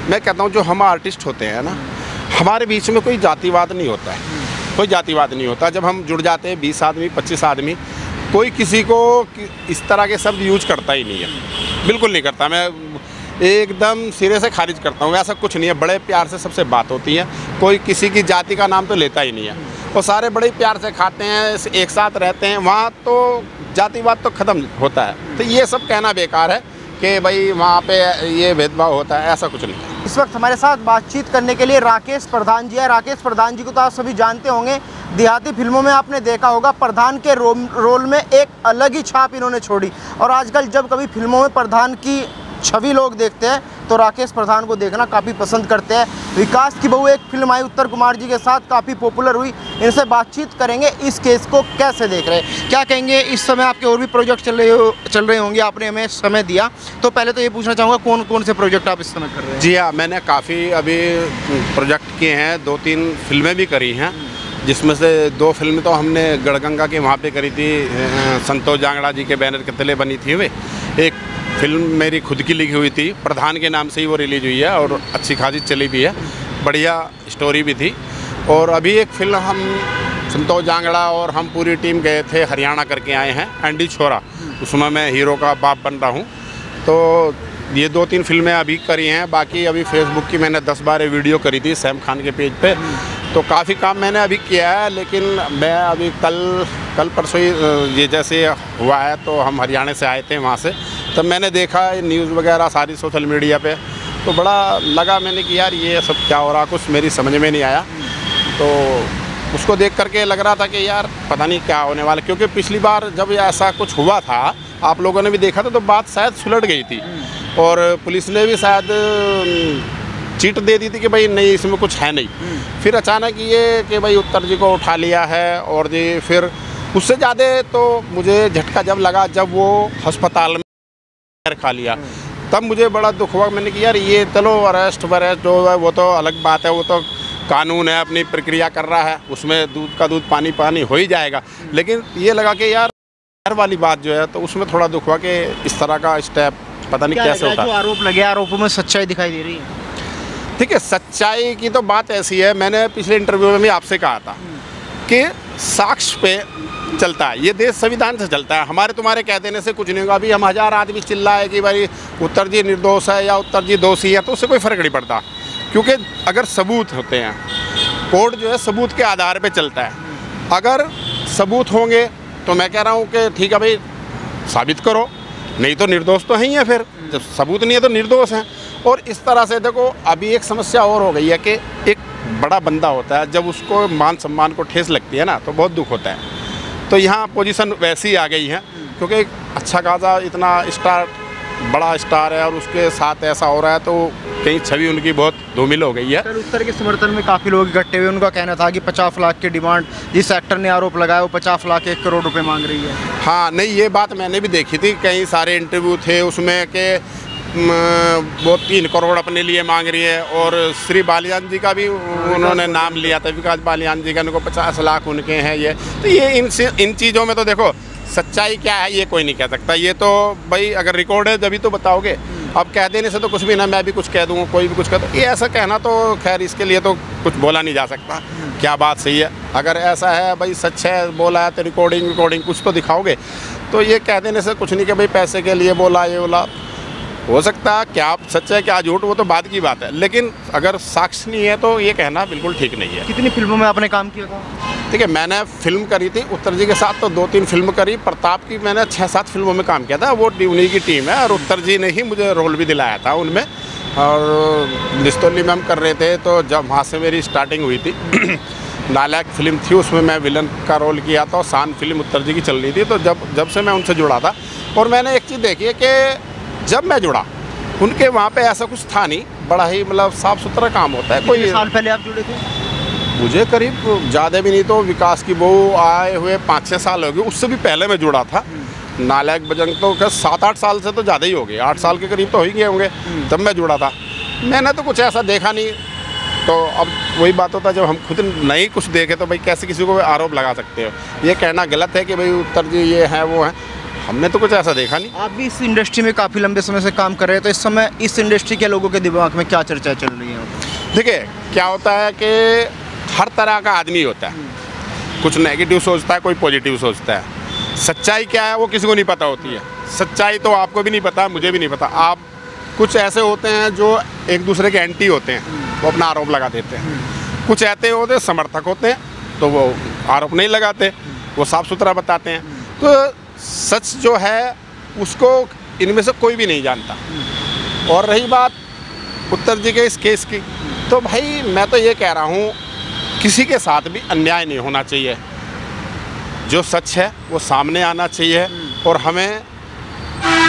मैं कहता हूँ जो हम आर्टिस्ट होते हैं ना, हमारे बीच में कोई जातिवाद नहीं होता है, कोई जातिवाद नहीं होता। जब हम जुड़ जाते हैं 20 आदमी 25 आदमी, कोई किसी को इस तरह के शब्द यूज करता ही नहीं है, बिल्कुल नहीं करता। मैं एकदम सिरे से खारिज करता हूँ, ऐसा कुछ नहीं है। बड़े प्यार से सबसे बात होती है, कोई किसी की जाति का नाम तो लेता ही नहीं है, और सारे बड़े प्यार से खाते हैं, एक साथ रहते हैं। वहाँ तो जातिवाद तो ख़त्म होता है। तो ये सब कहना बेकार है कि भाई वहाँ पे ये भेदभाव होता है, ऐसा कुछ नहीं है। इस वक्त हमारे साथ बातचीत करने के लिए राकेश प्रधान जी है। राकेश प्रधान जी को तो आप सभी जानते होंगे, देहाती फिल्मों में आपने देखा होगा प्रधान के रोल में एक अलग ही छाप इन्होंने छोड़ी। और आजकल जब कभी फिल्मों में प्रधान की छवि लोग देखते हैं तो राकेश प्रधान को देखना काफ़ी पसंद करते हैं। विकास की बहू एक फिल्म आई उत्तर कुमार जी के साथ, काफ़ी पॉपुलर हुई। इनसे बातचीत करेंगे, इस केस को कैसे देख रहे हैं, क्या कहेंगे। इस समय आपके और भी प्रोजेक्ट चल रहे होंगे, आपने हमें समय दिया, तो पहले तो ये पूछना चाहूँगा कौन कौन से प्रोजेक्ट आप इस समय कर रहे हैं। जी हाँ, मैंने काफ़ी अभी प्रोजेक्ट किए हैं, 2-3 फिल्में भी करी हैं, जिसमें से 2 फिल्में तो हमने गढ़गंगा के वहाँ पे करी थी, संतोष जांगड़ा जी के बैनर के तले बनी थी। वे एक फिल्म मेरी खुद की लिखी हुई थी, प्रधान के नाम से ही वो रिलीज हुई है और अच्छी खासी चली भी है, बढ़िया स्टोरी भी थी। और अभी एक फिल्म हम संतोष जांगड़ा और हम पूरी टीम गए थे हरियाणा करके आए हैं, एंडी छोरा, उसमें मैं हीरो का बाप बन रहा हूँ। तो ये 2-3 फिल्में अभी करी हैं। बाकी अभी फेसबुक की मैंने 10-12 वीडियो करी थी सैम खान के पेज पे, तो काफ़ी काम मैंने अभी किया है। लेकिन मैं अभी कल परसों ही ये जैसे हुआ है, तो हम हरियाणा से आए थे वहाँ से, तब मैंने देखा न्यूज़ वगैरह सारी सोशल मीडिया पे, तो बड़ा लगा मैंने कि यार ये सब क्या हो रहा, कुछ मेरी समझ में नहीं आया। तो उसको देख करके लग रहा था कि यार पता नहीं क्या होने वाला, क्योंकि पिछली बार जब ऐसा कुछ हुआ था, आप लोगों ने भी देखा था, तो बात शायद सुलझ गई थी और पुलिस ने भी शायद चीट दे दी थी कि भाई नहीं इसमें कुछ है नहीं। फिर अचानक ये कि भाई उत्तर जी को उठा लिया है, और जी फिर उससे ज़्यादा तो मुझे झटका जब लगा जब वो अस्पताल में खा लिया, तब मुझे बड़ा दुख हुआ। मैंने कि यार ये चलो अरेस्ट वरेस्ट जो है वो तो अलग बात है, वो तो कानून है, अपनी प्रक्रिया कर रहा है, उसमें दूध का दूध पानी पानी हो ही जाएगा। लेकिन ये लगा कि यार वाली बात जो है, तो उसमें थोड़ा दुख हुआ कि इस तरह का स्टेप पता नहीं कैसे होता। जो आरोप लगे, आरोपों में सच्चाई दिखाई दे रही है। ठीक है, सच्चाई की तो बात ऐसी है, मैंने पिछले इंटरव्यू में भी आपसे कहा था कि साक्ष्य पे चलता है, ये देश संविधान से चलता है। हमारे तुम्हारे कह देने से कुछ नहीं होगा। अभी हम 1000 आदमी चिल्लाए कि भाई उत्तर जी निर्दोष है या उत्तर जी दोषी है, तो उससे कोई फ़र्क नहीं पड़ता, क्योंकि अगर सबूत होते हैं, कोर्ट जो है सबूत के आधार पे चलता है। अगर सबूत होंगे तो मैं कह रहा हूँ कि ठीक है भाई साबित करो, नहीं तो निर्दोष तो है ही है। फिर जब सबूत नहीं है तो निर्दोष हैं। और इस तरह से देखो, अभी एक समस्या और हो गई है कि एक बड़ा बंदा होता है, जब उसको मान सम्मान को ठेस लगती है ना, तो बहुत दुख होता है। तो यहाँ पोजीशन वैसी आ गई है, क्योंकि अच्छा खासा इतना स्टार, बड़ा स्टार है और उसके साथ ऐसा हो रहा है, तो कहीं छवि उनकी बहुत धूमिल हो गई है। सर, उत्तर के समर्थन में काफ़ी लोग इकट्ठे हुए, उनका कहना था कि 50 लाख की डिमांड, जिस एक्टर ने आरोप लगाया वो 50 लाख 1 करोड़ रुपए मांग रही है। हाँ, नहीं ये बात मैंने भी देखी थी, कई सारे इंटरव्यू थे उसमें कि वो 3 करोड़ अपने लिए मांग रही है। और श्री बालियान जी का भी उन्होंने नाम लिया था, विकास बालियान जी का, उनको 50 लाख उनके हैं। ये तो ये इन चीज़ों में तो देखो सच्चाई क्या है ये कोई नहीं कह सकता। ये तो भाई अगर रिकॉर्ड है जब तो बताओगे, अब कह देने से तो कुछ भी ना, मैं भी कुछ कह दूँगा, कोई भी कुछ कह दो, ये ऐसा कहना तो खैर इसके लिए तो कुछ बोला नहीं जा सकता क्या बात सही है। अगर ऐसा है भाई सच है, बोला है तो रिकॉर्डिंग कुछ तो दिखाओगे। तो ये कह देने से कुछ नहीं कि भाई पैसे के लिए बोला, ये बोला, हो सकता है क्या सच है क्या झूठ, वो तो बाद की बात है। लेकिन अगर साक्ष्य नहीं है तो ये कहना बिल्कुल ठीक नहीं है। कितनी फिल्मों में आपने काम किया था? ठीक है, मैंने फिल्म करी थी उत्तर जी के साथ, तो 2-3 फिल्म करी। प्रताप की मैंने 6-7 फिल्मों में काम किया था, वो उन्हीं की टीम है, और उत्तर जी ने ही मुझे रोल भी दिलाया था उनमें। और लिस्तोली में हम कर रहे थे, तो जब वहाँ से मेरी स्टार्टिंग हुई थी नालायक फिल्म थी, उसमें मैं विलन का रोल किया था, और शान फिल्म उत्तर जी की चल रही थी। तो जब से मैं उनसे जुड़ा था, और मैंने एक चीज़ देखी है कि जब मैं जुड़ा उनके वहाँ पे ऐसा कुछ था नहीं, बड़ा ही मतलब साफ़ सुथरा काम होता है। कोई साल पहले आप जुड़े थे? मुझे करीब ज़्यादा भी नहीं तो विकास की बहू आए हुए 5-6 साल हो गए, उससे भी पहले मैं जुड़ा था। नालायक बजरंग तो क्या 7-8 साल से तो ज़्यादा ही हो गए, 8 साल के करीब तो हो ही गए होंगे तब मैं जुड़ा था। मैंने तो कुछ ऐसा देखा नहीं। तो अब वही बात होता है, जब हम खुद नहीं कुछ देखे तो भाई कैसे किसी को आरोप लगा सकते हो। ये कहना गलत है कि भाई उत्तर जी ये हैं वो हैं। हमने तो कुछ ऐसा देखा नहीं। आप भी इस इंडस्ट्री में काफ़ी लंबे समय से काम कर रहे हैं, तो इस समय इस इंडस्ट्री के लोगों के दिमाग में क्या चर्चा चल रही है? देखिए क्या होता है कि हर तरह का आदमी होता है, कुछ नेगेटिव सोचता है, कोई पॉजिटिव सोचता है। सच्चाई क्या है वो किसी को नहीं पता होती है। सच्चाई तो आपको भी नहीं पता, मुझे भी नहीं पता। आप कुछ ऐसे होते हैं जो एक दूसरे के एंटी होते हैं, वो अपना आरोप लगा देते हैं। कुछ ऐसे होते हैं समर्थक होते हैं, तो वो आरोप नहीं लगाते, वो साफ सुथरा बताते हैं। तो सच जो है उसको इनमें से कोई भी नहीं जानता। और रही बात उत्तर जी के इस केस की, तो भाई मैं तो ये कह रहा हूँ किसी के साथ भी अन्याय नहीं होना चाहिए। जो सच है वो सामने आना चाहिए, और हमें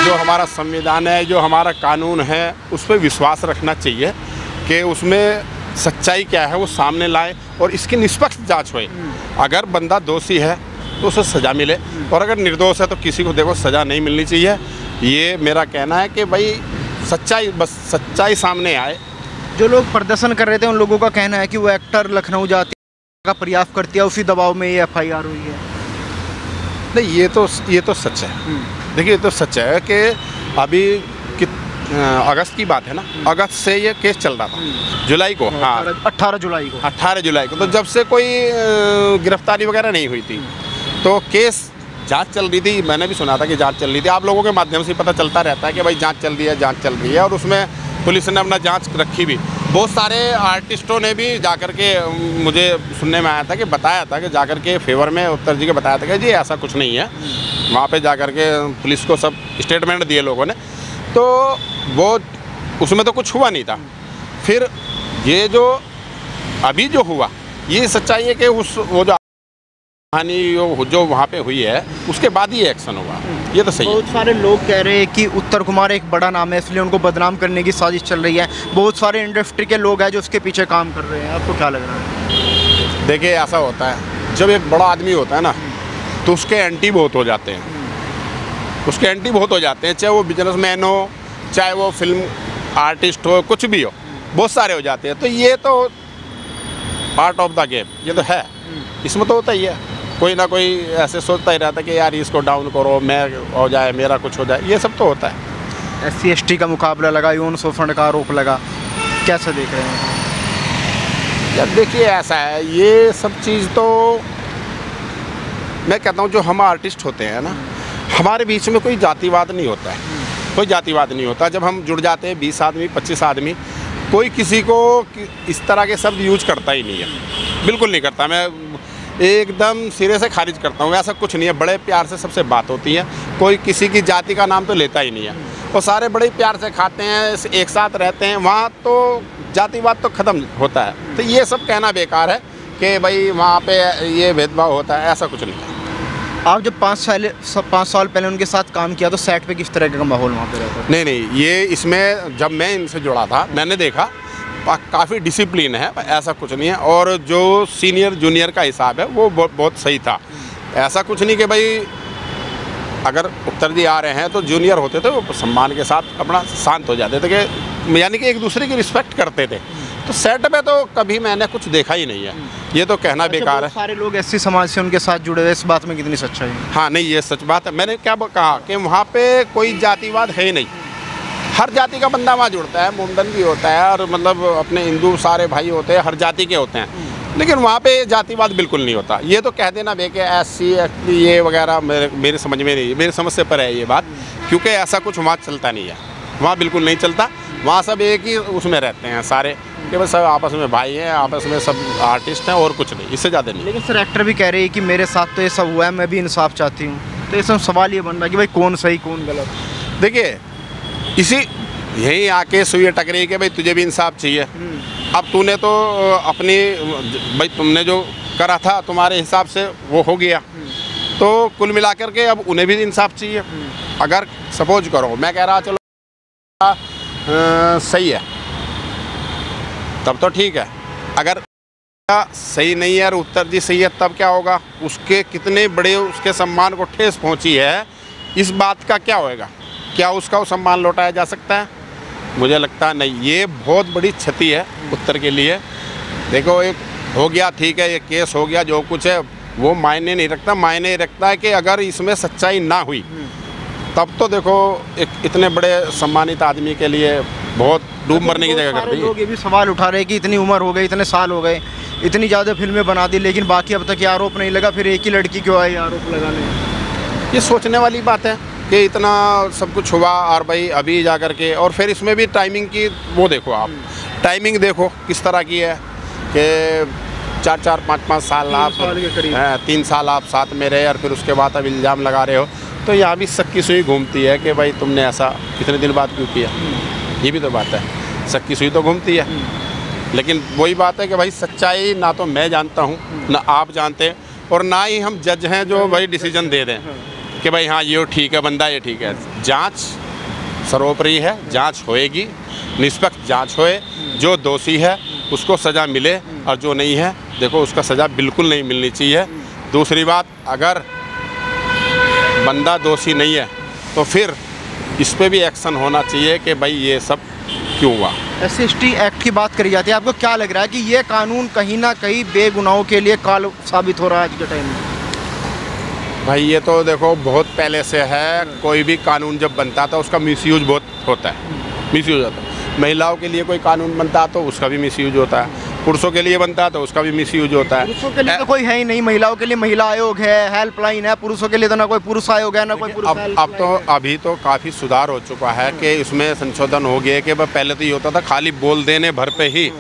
जो हमारा संविधान है, जो हमारा कानून है, उस पर विश्वास रखना चाहिए कि उसमें सच्चाई क्या है वो सामने लाए और इसकी निष्पक्ष जांच होए। अगर बंदा दोषी है तो उसे सज़ा मिले, और अगर निर्दोष है तो किसी को देखो सज़ा नहीं मिलनी चाहिए। ये मेरा कहना है कि भाई सच्चाई, बस सच्चाई सामने आए। जो लोग प्रदर्शन कर रहे थे उन लोगों का कहना है कि वो एक्टर लखनऊ जाती का प्रयास करती है, उसी दबाव में ये FIR हुई है। नहीं, ये तो सच है। देखिए ये तो सच है कि अभी अगस्त की बात है ना, अगस्त से ये केस चल रहा था, जुलाई को, हाँ 18 जुलाई को, 18 जुलाई को। तो जब से कोई गिरफ्तारी वगैरह नहीं हुई थी, तो केस जांच चल रही थी। मैंने भी सुना था कि जांच चल रही थी। आप लोगों के माध्यम से पता चलता रहता है कि भाई जांच चल रही है, और उसमें पुलिस ने अपना जांच रखी भी। बहुत सारे आर्टिस्टों ने भी जाकर के, मुझे सुनने में आया था कि बताया था कि जाकर के फेवर में उत्तर जी के बताया था कि जी ऐसा कुछ नहीं है। वहाँ पे जाकर के पुलिस को सब स्टेटमेंट दिए लोगों ने, तो वो उसमें तो कुछ हुआ नहीं था। फिर ये जो अभी जो हुआ, ये सच्चाई है कि वो जो कहानी जो वहाँ पे हुई है उसके बाद ही एक्शन हुआ। ये तो सही है। बहुत सारे लोग कह रहे हैं कि उत्तर कुमार एक बड़ा नाम है, इसलिए उनको बदनाम करने की साजिश चल रही है। बहुत सारे इंडस्ट्री के लोग हैं जो उसके पीछे काम कर रहे हैं। आपको क्या लग रहा है? देखिए ऐसा होता है, जब एक बड़ा आदमी होता है ना, तो उसके एंटी बहुत हो जाते हैं। उसके एंटी बहुत हो जाते हैं, चाहे वो बिजनेसमैन हो, चाहे वो फिल्म आर्टिस्ट हो, कुछ भी हो, बहुत सारे हो जाते हैं। तो ये तो पार्ट ऑफ द गेम, ये तो है, इसमें तो होता ही है। कोई ना कोई ऐसे सोचता ही रहता है कि यार इसको डाउन करो, मैं हो जाए, मेरा कुछ हो जाए। ये सब तो होता है। SC ST का मुकाबला लगा, यौन शोषण का आरोप लगा, कैसे देख रहे हैं? यार देखिए ऐसा है, ये सब चीज़ तो मैं कहता हूँ जो हम आर्टिस्ट होते हैं ना, हमारे बीच में कोई जातिवाद नहीं होता है, कोई जातिवाद नहीं होता। जब हम जुड़ जाते हैं 20 आदमी 25 आदमी, कोई किसी को इस तरह के शब्द यूज करता ही नहीं है, बिल्कुल नहीं करता। मैं एकदम सिरे से खारिज करता हूँ, ऐसा कुछ नहीं है। बड़े प्यार से सबसे बात होती है, कोई किसी की जाति का नाम तो लेता ही नहीं है, और सारे बड़े प्यार से खाते हैं, एक साथ रहते हैं। वहाँ तो जातिवाद तो ख़त्म होता है। तो ये सब कहना बेकार है कि भाई वहाँ पे ये भेदभाव होता है, ऐसा कुछ नहीं है। आप जब 5 साल पहले उनके साथ काम किया तो सेट पे किस तरह का माहौल वहाँ पे रहता था? नहीं, ये इसमें जब मैं इनसे जुड़ा था मैंने देखा काफ़ी डिसिप्लिन है, ऐसा कुछ नहीं है। और जो सीनियर जूनियर का हिसाब है वो बहुत सही था। ऐसा कुछ नहीं कि भाई अगर उत्तर जी आ रहे हैं तो जूनियर होते थे वो सम्मान के साथ अपना शांत हो जाते थे, कि यानी कि एक दूसरे की रिस्पेक्ट करते थे। तो सेट पे तो कभी मैंने कुछ देखा ही नहीं है, ये तो कहना बेकार है। सारे लोग SC समाज से उनके साथ जुड़े हुए, इस बात में कितनी सच्चाई है? हाँ नहीं, ये सच बात है। मैंने क्या कहा कि वहाँ पे कोई जातिवाद है ही नहीं, हर जाति का बंदा वहाँ जुड़ता है, मुंडन भी होता है, और मतलब अपने हिंदू सारे भाई होते हैं, हर जाति के होते हैं। लेकिन वहाँ पे जातिवाद बिल्कुल नहीं होता। ये तो कह देना बे कि SC ST ये वगैरह मेरे समझ में नहीं, मेरी समझ से पर है ये बात, क्योंकि ऐसा कुछ वहाँ चलता नहीं है, वहाँ बिल्कुल नहीं चलता। वहाँ सब एक ही उसमें रहते हैं सारे, कि बस सब आपस में भाई हैं, आपस में सब आर्टिस्ट हैं, और कुछ नहीं, इससे ज़्यादा नहीं। लेकिन सर एक्टर भी कह रहे हैं कि मेरे साथ तो ये सब हुआ है, मैं भी इंसाफ चाहती हूँ। तो ये सब सवाल ये बन रहा है कि भाई कौन सही कौन गलत? देखिए यहीं आके सुई टकरी के भाई तुझे भी इंसाफ चाहिए। अब तूने तो अपनी भाई तुमने जो करा था तुम्हारे हिसाब से वो हो गया, तो कुल मिलाकर के अब उन्हें भी इंसाफ चाहिए। अगर सपोज करो मैं कह रहा चलो सही है तब तो ठीक है, अगर सही नहीं है और उत्तर जी सही है तब क्या होगा? उसके कितने बड़े उसके सम्मान को ठेस पहुंची है, इस बात का क्या होएगा? क्या उसका वो सम्मान लौटाया जा सकता है? मुझे लगता नहीं। ये बहुत बड़ी क्षति है उत्तर के लिए। देखो एक हो गया ठीक है, ये केस हो गया, जो कुछ है वो मायने नहीं रखता। मायने रखता है कि अगर इसमें सच्चाई ना हुई तब तो देखो एक इतने बड़े सम्मानित आदमी के लिए बहुत डूब मरने की जगह कर दी है। लोग ये भी सवाल उठा रहे हैं कि इतनी उम्र हो गई, इतने साल हो गए, इतनी ज़्यादा फिल्में बना दी, लेकिन बाकी अब तक ये आरोप नहीं लगा, फिर एक ही लड़की क्यों आई आरोप लगाने? ये सोचने वाली बात है कि इतना सब कुछ हुआ और भाई अभी जा कर के, और फिर इसमें भी टाइमिंग की वो देखो आप, टाइमिंग देखो किस तरह की है कि 4-4, 5-5 साल आप 3 साल आप साथ में रहे और फिर उसके बाद अब इल्ज़ाम लगा रहे हो, तो यहाँ भी सक्की सुई घूमती है कि भाई तुमने ऐसा कितने दिन बाद क्यों किया। ये भी तो बात है, सक्की सुई तो घूमती है। लेकिन वही बात है कि भाई सच्चाई ना तो मैं जानता हूँ ना आप जानते हैं, और ना ही हम जज हैं जो भाई डिसीजन दे दें कि भाई हाँ ये ठीक है बंदा, ये ठीक है। जांच सर्वोपरि है, जांच होएगी, निष्पक्ष जांच होए, जो दोषी है उसको सज़ा मिले और जो नहीं है देखो उसका सज़ा बिल्कुल नहीं मिलनी चाहिए। दूसरी बात, अगर बंदा दोषी नहीं है तो फिर इस पे भी एक्शन होना चाहिए कि भाई ये सब क्यों हुआ। SC एक्ट की बात करी जाती है, आपको क्या लग रहा है कि ये कानून कहीं ना कहीं बेगुनाहों के लिए काल साबित हो रहा है आज के टाइम में? भाई ये तो देखो बहुत पहले से है, कोई भी कानून जब बनता था उसका मिसयूज बहुत होता है, मिसयूज होता है। महिलाओं के लिए कोई कानून बनता तो उसका भी मिसयूज होता है, पुरुषों के लिए बनता तो उसका भी मिसयूज होता है। पुरुषों के लिए तो कोई है ही नहीं, महिलाओं के लिए महिला आयोग है, हेल्पलाइन है, पुरुषों के लिए तो ना कोई पुरुष आयोग है ना कोई पुरुष अब तो अभी तो काफ़ी सुधार हो चुका है कि इसमें संशोधन हो गया कि पहले तो ये होता था खाली बोल देने भर पे ही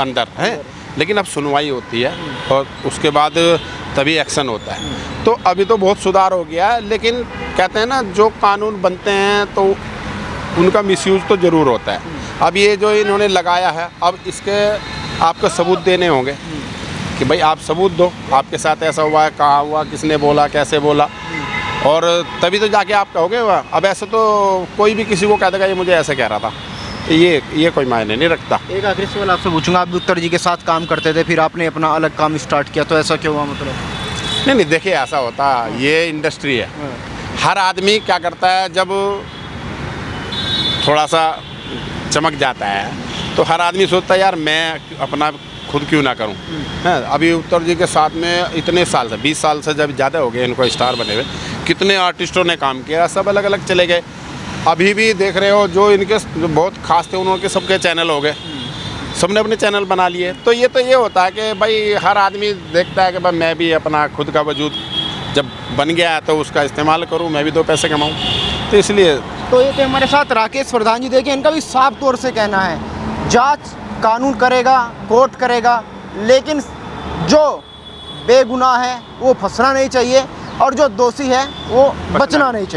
अंदर है, लेकिन अब सुनवाई होती है और उसके बाद तभी एक्शन होता है। तो अभी तो बहुत सुधार हो गया है, लेकिन कहते हैं ना जो कानून बनते हैं तो उनका मिसयूज तो ज़रूर होता है। अब ये जो इन्होंने लगाया है, अब इसके आपको सबूत देने होंगे कि भाई आप सबूत दो, आपके साथ ऐसा हुआ है, कहाँ हुआ, किसने बोला, कैसे बोला, और तभी तो जाके आप कहोगे वह। अब ऐसे तो कोई भी किसी को कह देगा ये मुझे ऐसे कह रहा था, ये कोई मायने नहीं रखता। एक आखिरी सवाल आपसे पूछूंगा, आप उत्तर जी के साथ काम करते थे, फिर आपने अपना अलग काम स्टार्ट किया, तो ऐसा क्यों हुआ? मतलब नहीं देखिए ऐसा होता, ये इंडस्ट्री है, हर आदमी क्या करता है जब थोड़ा सा चमक जाता है तो हर आदमी सोचता है यार मैं अपना खुद क्यों ना करूं। अभी उत्तर जी के साथ में इतने साल से 20 साल से जब ज़्यादा हो गए इनको स्टार बने हुए, कितने आर्टिस्टों ने काम किया, सब अलग अलग चले गए। अभी भी देख रहे हो जो इनके जो बहुत खास थे उनके सबके चैनल हो गए, सबने अपने चैनल बना लिए। तो ये होता है कि भाई हर आदमी देखता है कि भाई मैं भी अपना खुद का वजूद जब बन गया है तो उसका इस्तेमाल करूं, मैं भी 2 पैसे कमाऊं, तो इसलिए। तो ये थे हमारे साथ राकेश प्रधान जी। देखिए इनका भी साफ तौर से कहना है जांच कानून करेगा, कोर्ट करेगा, लेकिन जो बेगुनाह है वो फंसना नहीं चाहिए और जो दोषी है वो बचना नहीं चाहिए।